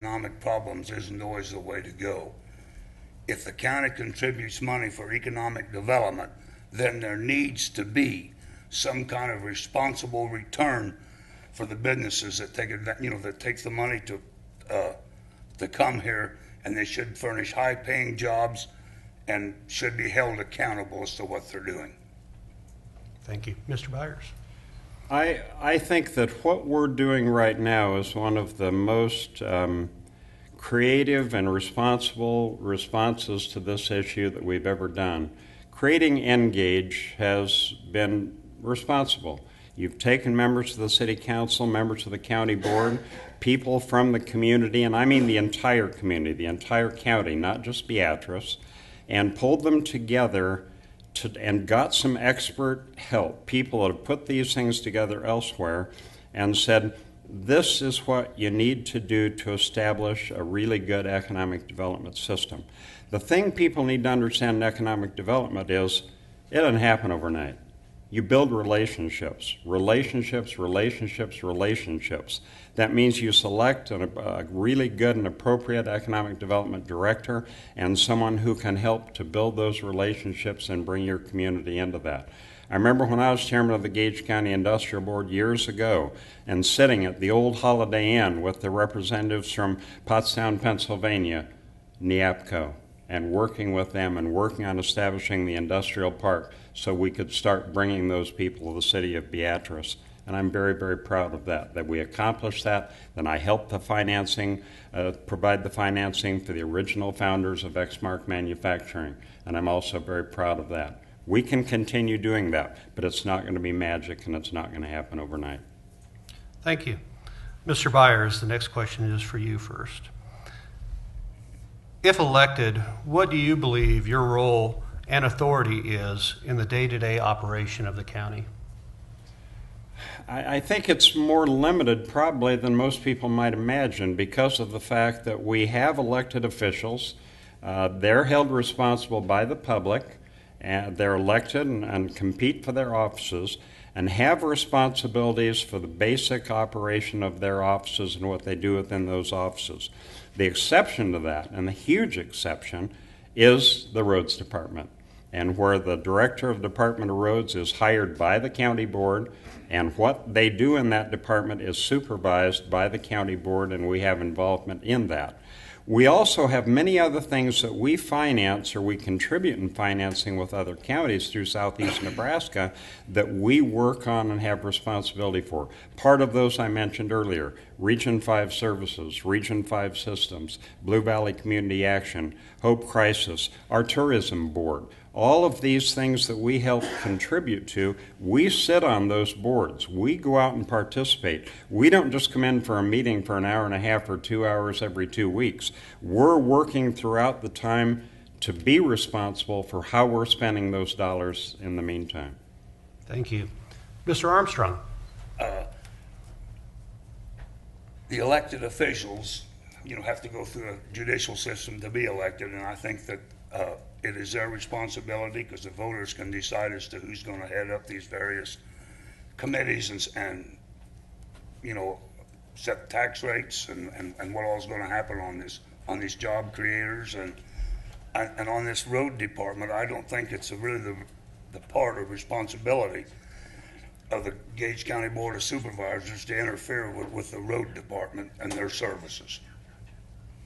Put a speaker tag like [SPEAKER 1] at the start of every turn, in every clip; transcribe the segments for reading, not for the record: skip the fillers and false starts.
[SPEAKER 1] economic problems isn't always the way to go. If the county contributes money for economic development, then there needs to be some kind of responsible return for the businesses that take the money to come here, and they should furnish high-paying jobs and should be held accountable as to what they're doing.
[SPEAKER 2] Thank you. Mr. Byers.
[SPEAKER 3] I think that what we're doing right now is one of the most creative and responsible responses to this issue that we've ever done. Creating Gage has been responsible. You've taken members of the city council, members of the county board, people from the community, and I mean the entire community, the entire county, not just Beatrice, and pulled them together and got some expert help, people that have put these things together elsewhere, and said, this is what you need to do to establish a really good economic development system. The thing people need to understand in economic development is it doesn't happen overnight. You build relationships. That means you select a really good and appropriate economic development director and someone who can help to build those relationships and bring your community into that. I remember when I was chairman of the Gage County Industrial Board years ago and sitting at the old Holiday Inn with the representatives from Pottstown, Pennsylvania, NEAPCO, and working with them and working on establishing the industrial park so we could start bringing those people to the city of Beatrice. And I'm very, very proud of that we accomplished that. Then I helped the financing, provide the financing for the original founders of Exmark Manufacturing, and I'm also very proud of that. We can continue doing that, but it's not going to be magic and it's not going to happen overnight.
[SPEAKER 2] Thank you. Mr. Byers, the next question is for you first. If elected, what do you believe your role and authority is in the day-to-day operation of the county?
[SPEAKER 3] I think it's more limited probably than most people might imagine because of the fact that we have elected officials. They're held responsible by the public, and they're elected and compete for their offices and have responsibilities for the basic operation of their offices and what they do within those offices. The exception to that, and the huge exception, is the roads department, and where the director of the Department of Roads is hired by the county board, and what they do in that department is supervised by the county board, and we have involvement in that. We also have many other things that we finance or we contribute in financing with other counties through southeast Nebraska that we work on and have responsibility for. Part of those I mentioned earlier, Region 5 Services, Region 5 Systems, Blue Valley Community Action, Hope Crisis, our tourism board. All of these things that we help contribute to, we sit on those boards. We go out and participate. We don't just come in for a meeting for an hour and a half or 2 hours every 2 weeks. We're working throughout the time to be responsible for how we're spending those dollars in the meantime.
[SPEAKER 2] Thank you. Mr. Armstrong.
[SPEAKER 1] The elected officials, have to go through a judicial system to be elected, and I think that it is their responsibility because the voters can decide as to who's going to head up these various committees and set tax rates and what all is going to happen on these job creators and on this road department. I don't think it's really the part of responsibility of the Gage County Board of Supervisors to interfere with the road department and their services.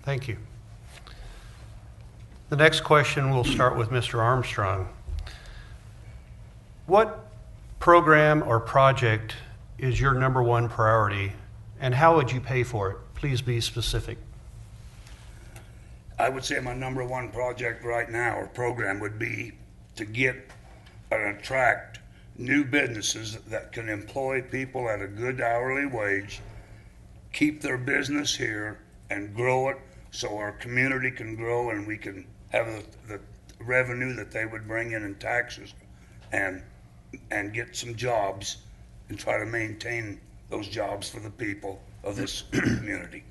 [SPEAKER 2] Thank you. The next question will start with Mr. Armstrong. What program or project is your number one priority, and how would you pay for it? Please be specific.
[SPEAKER 1] I would say my number one project right now or program would be to get and attract new businesses that can employ people at a good hourly wage, keep their business here, and grow it so our community can grow and we can have the revenue that they would bring in taxes and get some jobs and try to maintain those jobs for the people of this community.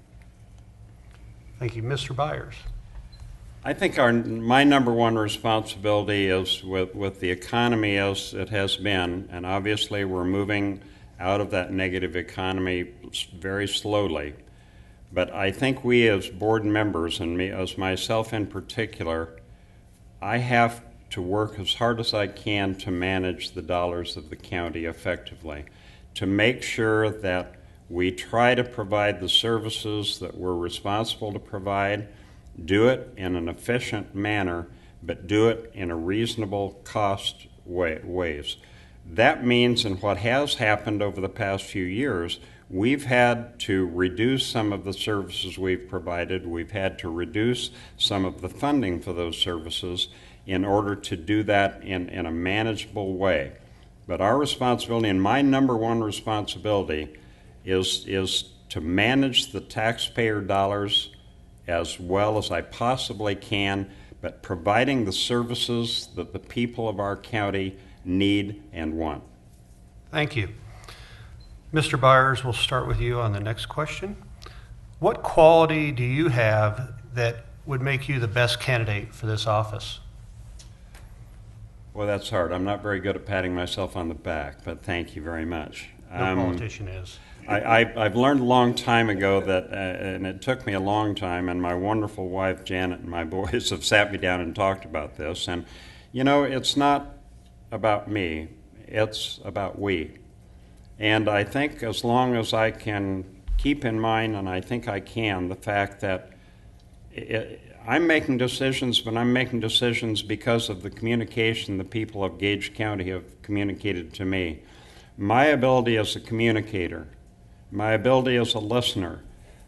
[SPEAKER 2] Thank you. Mr. Byers.
[SPEAKER 3] I think my number one responsibility is with the economy as it has been, and obviously we're moving out of that negative economy very slowly. But I think we as board members, and me as myself in particular, I have to work as hard as I can to manage the dollars of the county effectively, to make sure that we try to provide the services that we're responsible to provide, do it in an efficient manner, but do it in a reasonable cost ways. That means, and what has happened over the past few years, we've had to reduce some of the services we've provided. We've had to reduce some of the funding for those services in order to do that in a manageable way. But our responsibility, and my number one responsibility, is to manage the taxpayer dollars as well as I possibly can, but providing the services that the people of our county need and want.
[SPEAKER 2] Thank you. Mr. Byers, we'll start with you on the next question. What quality do you have that would make you the best candidate for this office?
[SPEAKER 3] Well, that's hard. I'm not very good at patting myself on the back, but thank you very much.
[SPEAKER 2] No politician is.
[SPEAKER 3] I've learned a long time ago that, and it took me a long time, and my wonderful wife Janet and my boys have sat me down and talked about this, and you know, it's not about me, it's about we. And I think as long as I can keep in mind, and I think I can, the fact that I'm making decisions, but I'm making decisions because of the communication the people of Gage County have communicated to me. My ability as a communicator, my ability as a listener.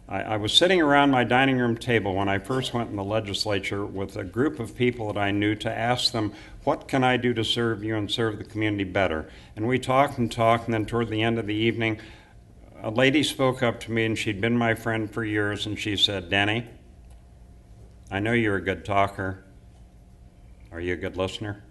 [SPEAKER 3] I was sitting around my dining room table when I first went in the legislature with a group of people that I knew to ask them, what can I do to serve you and serve the community better? And we talked, and then toward the end of the evening, a lady spoke up to me, and she'd been my friend for years, and she said, Denny, I know you're a good talker. Are you a good listener?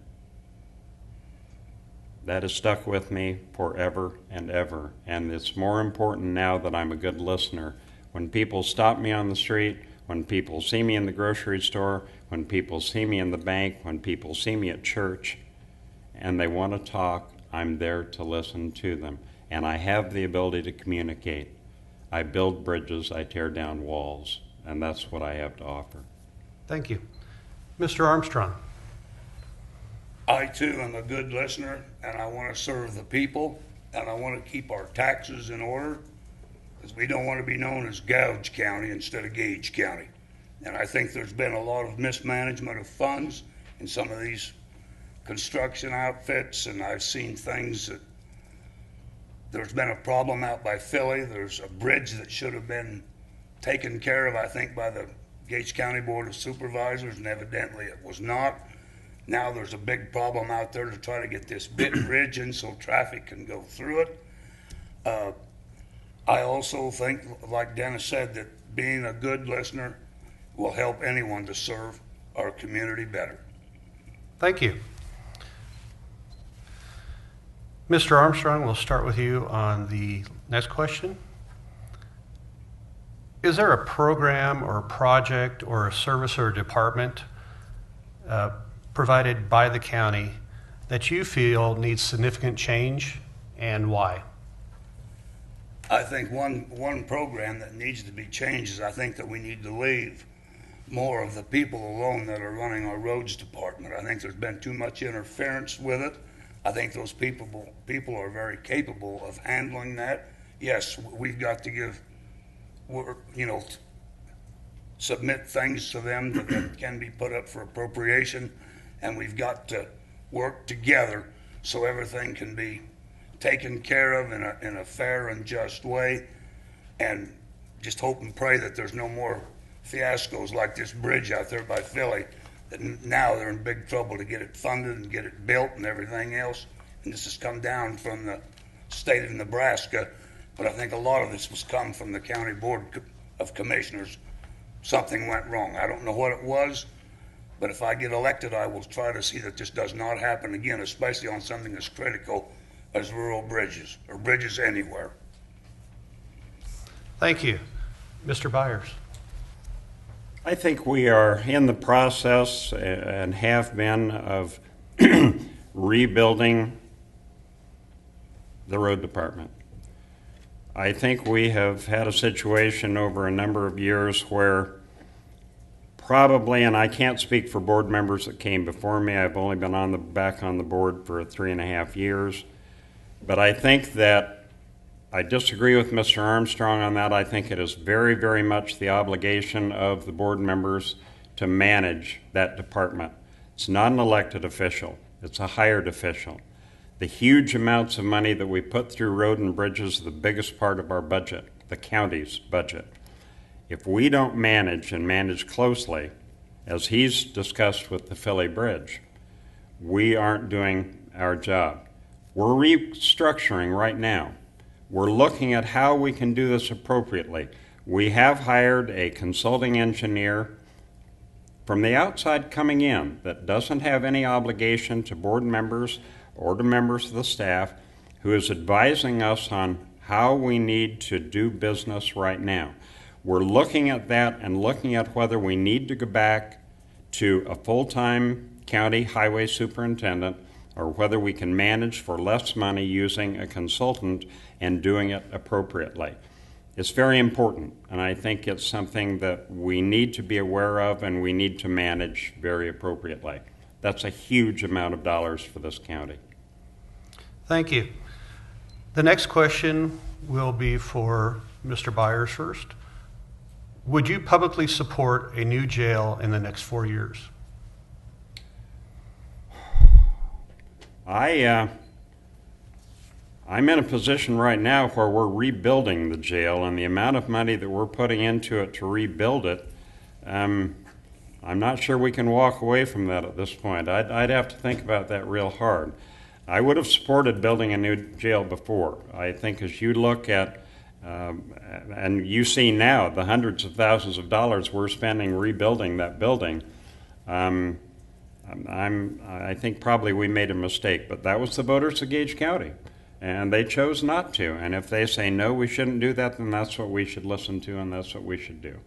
[SPEAKER 3] That has stuck with me forever and ever, and it's more important now that I'm a good listener. When people stop me on the street, when people see me in the grocery store, when people see me in the bank, when people see me at church, and they want to talk, I'm there to listen to them. And I have the ability to communicate. I build bridges, I tear down walls, and that's what I have to offer.
[SPEAKER 2] Thank you. Mr. Armstrong.
[SPEAKER 1] I too am a good listener, and I want to serve the people, and I want to keep our taxes in order, because we don't want to be known as Gouge County instead of Gage County. And I think there's been a lot of mismanagement of funds in some of these construction outfits, and I've seen things that there's been a problem out by Philly. There's a bridge that should have been taken care of, I think, by the Gage County Board of Supervisors, and evidently it was not. Now there's a big problem out there to try to get this bit bridge in so traffic can go through it. I also think, like Dennis said, that being a good listener will help anyone to serve our community better.
[SPEAKER 2] Thank you. Mr. Armstrong, we'll start with you on the next question. Is there a program or a project or a service or a department provided by the county that you feel needs significant change, and why?
[SPEAKER 1] I think one program that needs to be changed is I think that we need to leave more of the people alone that are running our roads department. I think there's been too much interference with it. I think those people are very capable of handling that. Yes, we've got to give, submit things to them that can be put up for appropriation, and we've got to work together so everything can be taken care of in a fair and just way, and just hope and pray that there's no more fiascos like this bridge out there by Philly, that now they're in big trouble to get it funded and get it built and everything else. And this has come down from the state of Nebraska, but I think a lot of this was come from the County Board of Commissioners. Something went wrong. I don't know what it was, but if I get elected, I will try to see that this does not happen again, especially on something as critical as rural bridges or bridges anywhere.
[SPEAKER 2] Thank you. Mr. Byers.
[SPEAKER 3] I think we are in the process and have been of rebuilding the road department. I think we have had a situation over a number of years where probably, and I can't speak for board members that came before me, I've only been back on the board for 3.5 years, but I think that I disagree with Mr. Armstrong on that. I think it is very, very much the obligation of the board members to manage that department. It's not an elected official, it's a hired official. The huge amounts of money that we put through road and bridges are the biggest part of our budget, the county's budget. If we don't manage and manage closely, as he's discussed with the Philly Bridge, we aren't doing our job. We're restructuring right now. We're looking at how we can do this appropriately. We have hired a consulting engineer from the outside coming in that doesn't have any obligation to board members or to members of the staff, who is advising us on how we need to do business right now. We're looking at that and looking at whether we need to go back to a full-time county highway superintendent or whether we can manage for less money using a consultant and doing it appropriately. It's very important, and I think it's something that we need to be aware of and we need to manage very appropriately. That's a huge amount of dollars for this county.
[SPEAKER 2] Thank you. The next question will be for Mr. Byers first. Would you publicly support a new jail in the next 4 years?
[SPEAKER 3] I'm in a position right now where we're rebuilding the jail, and the amount of money that we're putting into it to rebuild it, I'm not sure we can walk away from that at this point. I'd have to think about that real hard. I would have supported building a new jail before. I think as you look at, and you see now the hundreds of thousands of dollars we're spending rebuilding that building, I think probably we made a mistake, but that was the voters of Gage County, and they chose not to. And if they say, no, we shouldn't do that, then that's what we should listen to, and that's what we should do.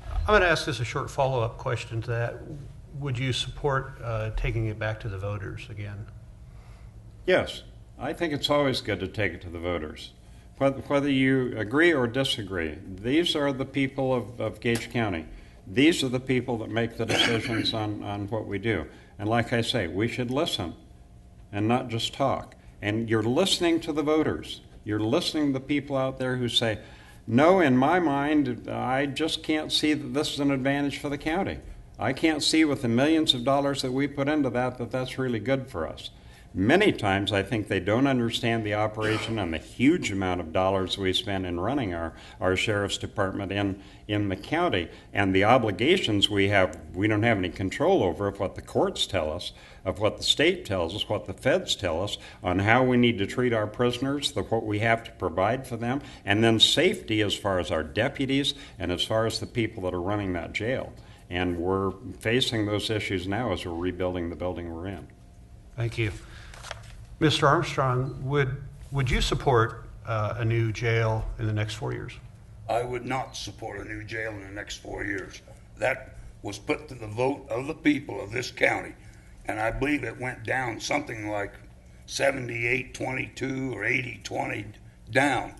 [SPEAKER 2] I'm going to ask this a short follow-up question to that. Would you support taking it back to the voters again?
[SPEAKER 3] Yes, I think it's always good to take it to the voters. Whether you agree or disagree, these are the people of Gage County. These are the people that make the decisions on what we do. And like I say, we should listen and not just talk. And you're listening to the voters. You're listening to the people out there who say, no, in my mind, I just can't see that this is an advantage for the county. I can't see with the millions of dollars that we put into that that's really good for us. Many times I think they don't understand the operation and the huge amount of dollars we spend in running our sheriff's department in the county, and the obligations we have. We don't have any control over of what the courts tell us, of what the state tells us, what the feds tell us on how we need to treat our prisoners, what we have to provide for them, and then safety as far as our deputies and as far as the people that are running that jail. And we're facing those issues now as we're rebuilding the building we're in.
[SPEAKER 2] Thank you. Mr. Armstrong, would you support a new jail in the next 4 years?
[SPEAKER 1] I would not support a new jail in the next 4 years. That was put to the vote of the people of this county, and I believe it went down something like 78-22 or 80-20 down.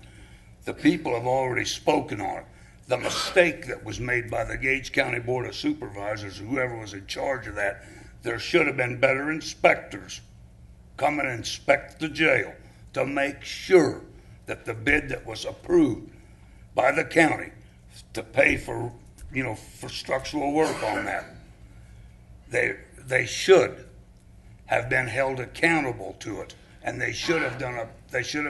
[SPEAKER 1] The people have already spoken on it. The mistake that was made by the Gage County Board of Supervisors, whoever was in charge of that, there should have been better inspectors come and inspect the jail to make sure that the bid that was approved by the county to pay for, for structural work on that, they should have been held accountable to it, and they should have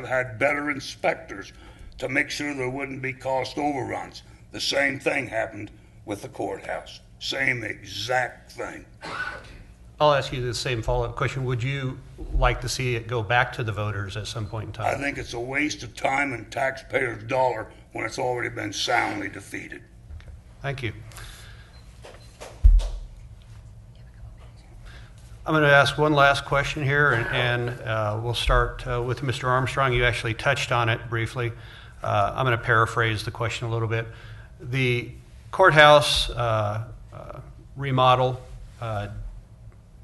[SPEAKER 1] had better inspectors to make sure there wouldn't be cost overruns. The same thing happened with the courthouse. Same exact thing.
[SPEAKER 2] I'll ask you the same follow-up question. Would you like to see it go back to the voters at some point in time?
[SPEAKER 1] I think it's a waste of time and taxpayers' dollar when it's already been soundly defeated.
[SPEAKER 2] Thank you. I'm going to ask one last question here, and we'll start with Mr. Armstrong. You actually touched on it briefly. I'm going to paraphrase the question a little bit. The courthouse remodel,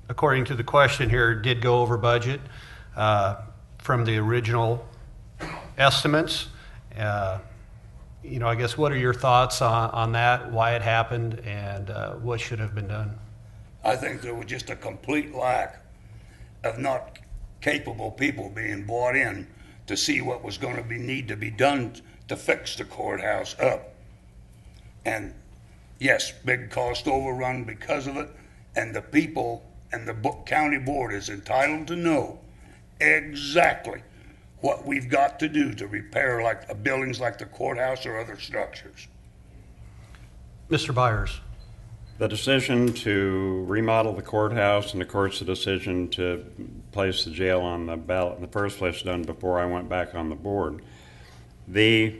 [SPEAKER 2] according to the question here, did go over budget from the original estimates. I guess what are your thoughts on that, why it happened, and what should have been done?
[SPEAKER 1] I think there was just a complete lack of not capable people being brought in to see what was going to need to be done to fix the courthouse up. And yes, big cost overrun because of it, and the people and the county board is entitled to know exactly what we've got to do to repair buildings like the courthouse or other structures.
[SPEAKER 2] Mr. Byers.
[SPEAKER 3] The decision to remodel the courthouse, and of course the decision to place the jail on the ballot in the first place, done before I went back on the board. The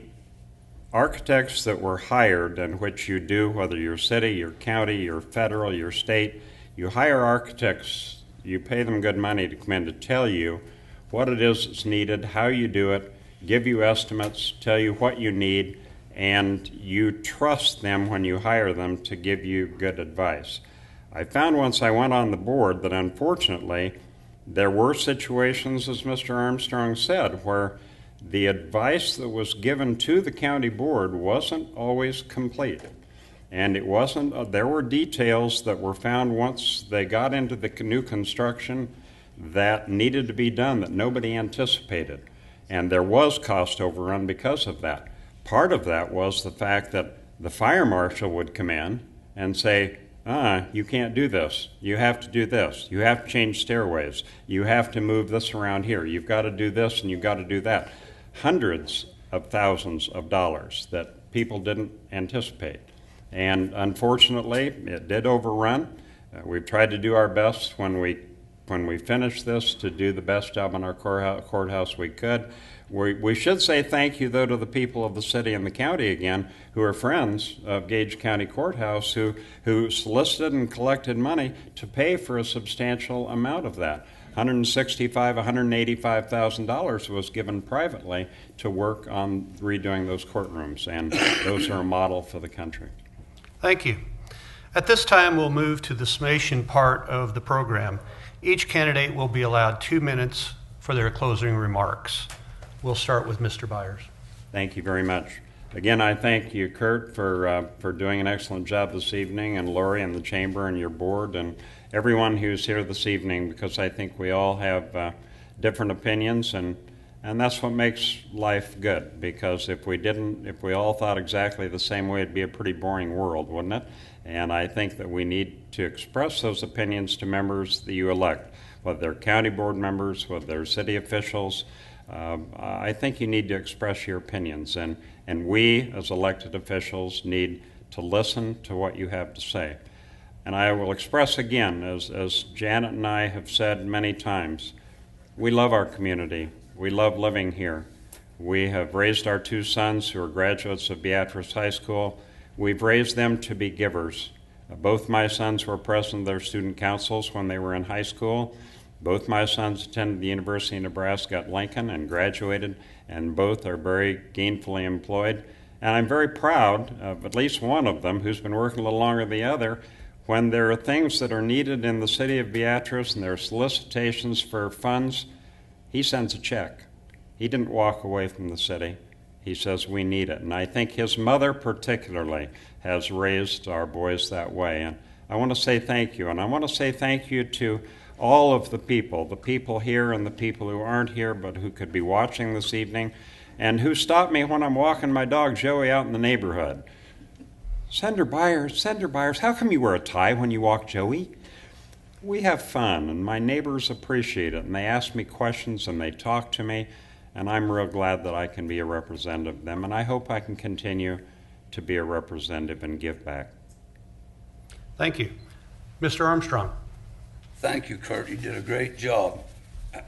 [SPEAKER 3] architects that were hired, and which you do, whether you're city, you're county, you're federal, you're state, you hire architects, you pay them good money to come in to tell you what it is that's needed, how you do it, give you estimates, tell you what you need, and you trust them when you hire them to give you good advice. I found once I went on the board that unfortunately there were situations, as Mr. Armstrong said, where the advice that was given to the county board wasn't always complete. And it wasn't, there were details that were found once they got into the new construction that needed to be done that nobody anticipated. And there was cost overrun because of that. Part of that was the fact that the fire marshal would come in and say, you can't do this. You have to do this. You have to change stairways. You have to move this around here. You've got to do this and you've got to do that. Hundreds of thousands of dollars that people didn't anticipate. And unfortunately, it did overrun. We've tried to do our best when we finish this to do the best job on our courthouse we could. We should say thank you, though, to the people of the city and the county again, who are friends of Gage County Courthouse, who solicited and collected money to pay for a substantial amount of that. $185,000 was given privately to work on redoing those courtrooms, and those are a model for the country.
[SPEAKER 2] Thank you. At this time, we'll move to the summation part of the program. Each candidate will be allowed 2 minutes for their closing remarks. We'll start with Mr. Byers.
[SPEAKER 3] Thank you very much. Again, I thank you, Kurt, for doing an excellent job this evening, and Lori and the Chamber and your board and everyone who's here this evening, because I think we all have different opinions, and that's what makes life good, because if we all thought exactly the same way, it'd be a pretty boring world, wouldn't it? And I think that we need to express those opinions to members that you elect, whether they're county board members, whether they're city officials. I think you need to express your opinions, and we as elected officials need to listen to what you have to say. And I will express again, as Janet and I have said many times, we love our community. We love living here. We have raised our 2 sons who are graduates of Beatrice High School. We've raised them to be givers. Both my sons were president of their student councils when they were in high school. Both my sons attended the University of Nebraska at Lincoln and graduated, and both are very gainfully employed. And I'm very proud of at least one of them, who's been working a little longer than the other. When there are things that are needed in the city of Beatrice and there are solicitations for funds, he sends a check. He didn't walk away from the city. He says, we need it. And I think his mother particularly has raised our boys that way. And I want to say thank you. And I want to say thank you to all of the people here and the people who aren't here but who could be watching this evening, and who stop me when I'm walking my dog Joey out in the neighborhood. Senator Byers, how come you wear a tie when you walk Joey? We have fun, and my neighbors appreciate it, and they ask me questions and they talk to me, and I'm real glad that I can be a representative of them, and I hope I can continue to be a representative and give back.
[SPEAKER 2] Thank you. Mr. Armstrong.
[SPEAKER 1] Thank you, Kurt. You did a great job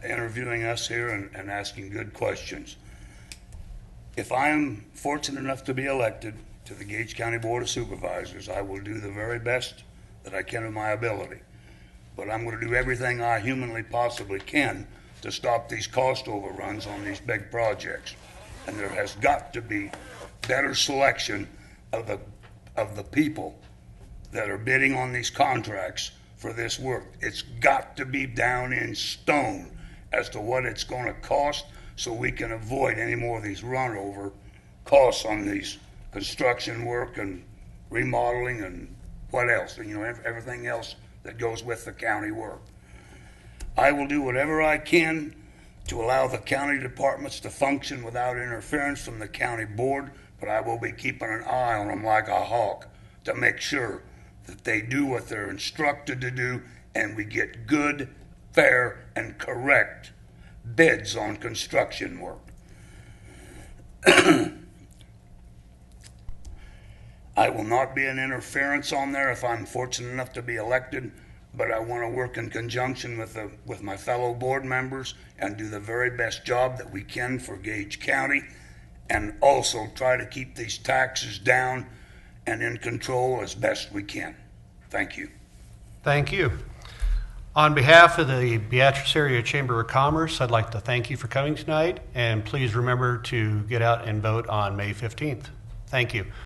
[SPEAKER 1] interviewing us here and asking good questions. If I'm fortunate enough to be elected to the Gage County Board of Supervisors, I will do the very best that I can of my ability. But I'm going to do everything I humanly possibly can to stop these cost overruns on these big projects. And there has got to be better selection of the people that are bidding on these contracts for this work. It's got to be down in stone as to what it's going to cost so we can avoid any more of these runover costs on these construction work and remodeling and what else, you know, everything else that goes with the county work. I will do whatever I can to allow the county departments to function without interference from the county board, but I will be keeping an eye on them like a hawk to make sure that they do what they're instructed to do and we get good, fair, and correct bids on construction work. I will not be an interference on there if I'm fortunate enough to be elected, but I want to work in conjunction with my fellow board members and do the very best job that we can for Gage County, and also try to keep these taxes down and in control as best we can. Thank you.
[SPEAKER 2] Thank you. On behalf of the Beatrice Area Chamber of Commerce, I'd like to thank you for coming tonight, and please remember to get out and vote on May 15th. Thank you.